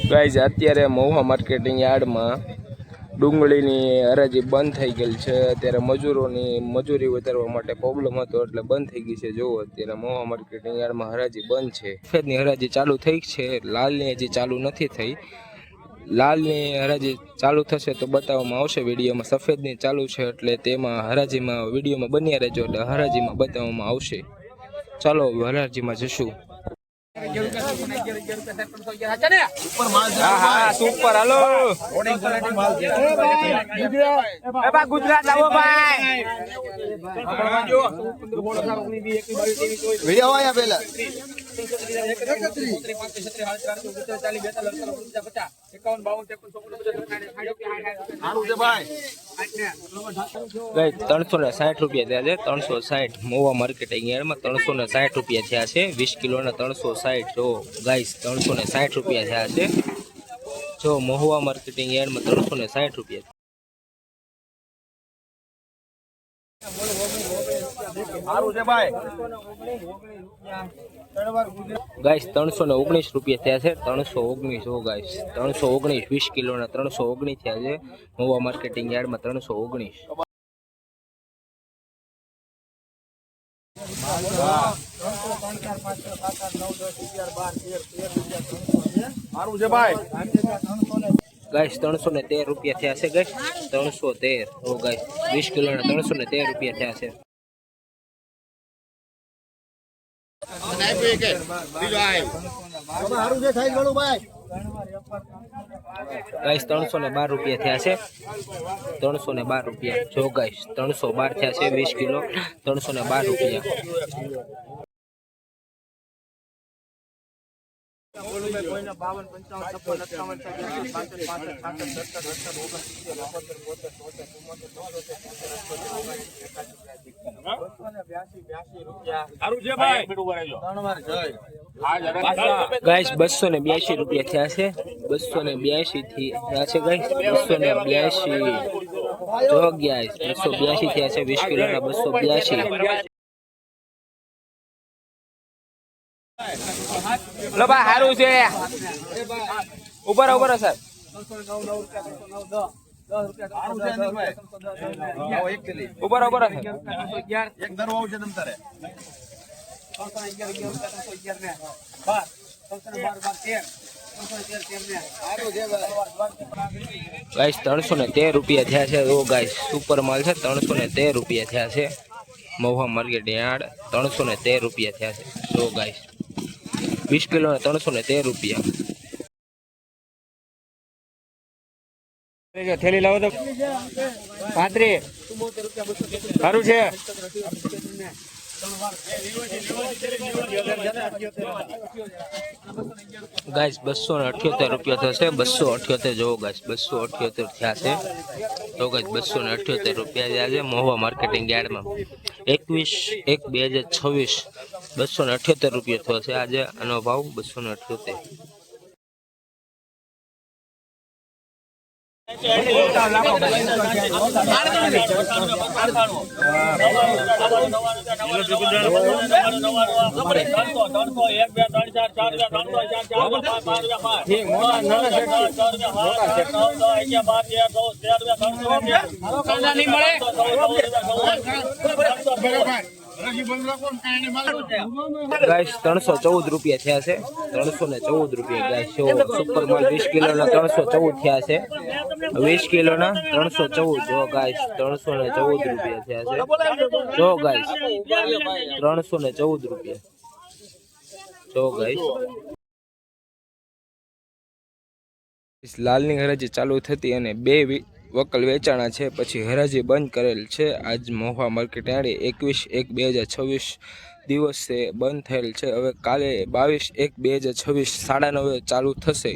Guys અત્યારે Mahuva marketing યાર્ડમાં ડુંગળીની હરાજી બંધ થઈ ગયેલ છે। અત્યારે મજૂરોની મજૂરી વધારવા માટે પ્રોબ્લેમ હતો એટલે બંધ થઈ ગઈ છે। જુઓ અત્યારે મહુવા માર્કેટિંગ યાર્ડમાં હરાજી બંધ છે। સફેદની હરાજી ચાલુ થઈ છે, લાલની હજી ચાલુ નથી થઈ। લાલની હરાજી ચાલુ થશે તો બતાવવામાં આવશે વિડીયોમાં। સફેદની ચાલુ છે એટલે તેમાં હરાજીમાં વિડીયોમાં બન્યા રહેજો એટલે હરાજીમાં બતાવવામાં આવશે। ચાલો હરાજીમાં જશું। સુપર હાલો ગુજરાત આવો ભાઈ વિડિયો આયા પેલા ₹360 થયા છે। 360 મોવા માર્કેટિંગ યાર્ડમાં ₹360 થયા છે। 20 કિલોના 360 જો ગાઈસ ₹360 થયા છે। જો મહુવા માર્કેટિંગ યાર્ડમાં ₹360 ગાઈસ ₹319 થયા છે। 319 હો ગાઈસ 319 20 કિલોના 319 થયા છે। મહુવા માર્કેટિંગ યાર્ડમાં 319। ગાઈસ ₹313 થયા છે। ગાઈસ 313 હો ગાઈસ 20 કિલોના ₹313 થયા છે। ગાઈસ ₹312 થયા છે। ₹312 જો ગાઈસ 312 થયા છે। 20 કિલો ₹312। ગાઈસ ₹282 થયા છે। 282 થયા છે ગાઈસ 282 જો ગાઈસ 282 થયા છે। 20 કિલોના 282। લો ભાઈ હારું છે ઉપર ઉપર સર ઉપર ઉપર એક ધરો આવશે તમ તારે ગાઈસ ₹313 થયા છે। ઓ ગાઈસ સુપર માલ છે। ₹313 થયા છે। મહુવા માર્કેટ યાર્ડ ₹313 થયા છે। જો ગાઈસ 20 કિલોના ₹313। થેલી લાવો તો 35 સારું છે। ગાઈસ ₹278 થશે। 278 જો ગાઈસ 278 થયા છે। તો ગાઈસ ₹278 થયા છે મહુવા માર્કેટિંગ યાર્ડમાં। 21/1/2026 ₹278 થયો છે આજે આનો ભાવ 278। ગાઈસ ₹314 થયા છે। ₹314 ગાઈસ સુપર માલ 20 કિલોના 314 થયા છે। 20 કિલોના 314 જો ગાઈસ ₹314 થયા છે। જો ગાઈસ ₹314 જો ગાઈસ। લાલની હરાજી ચાલુ થતી અને 2 વકલ વેચાણા છે પછી હરાજી બંધ કરેલ છે। આજ મહુવા માર્કેટ યાર્ડે 21/1/2026 દિવસે બંધ થયેલ છે। હવે કાલે 22/1/2026 9:30 ચાલુ થશે।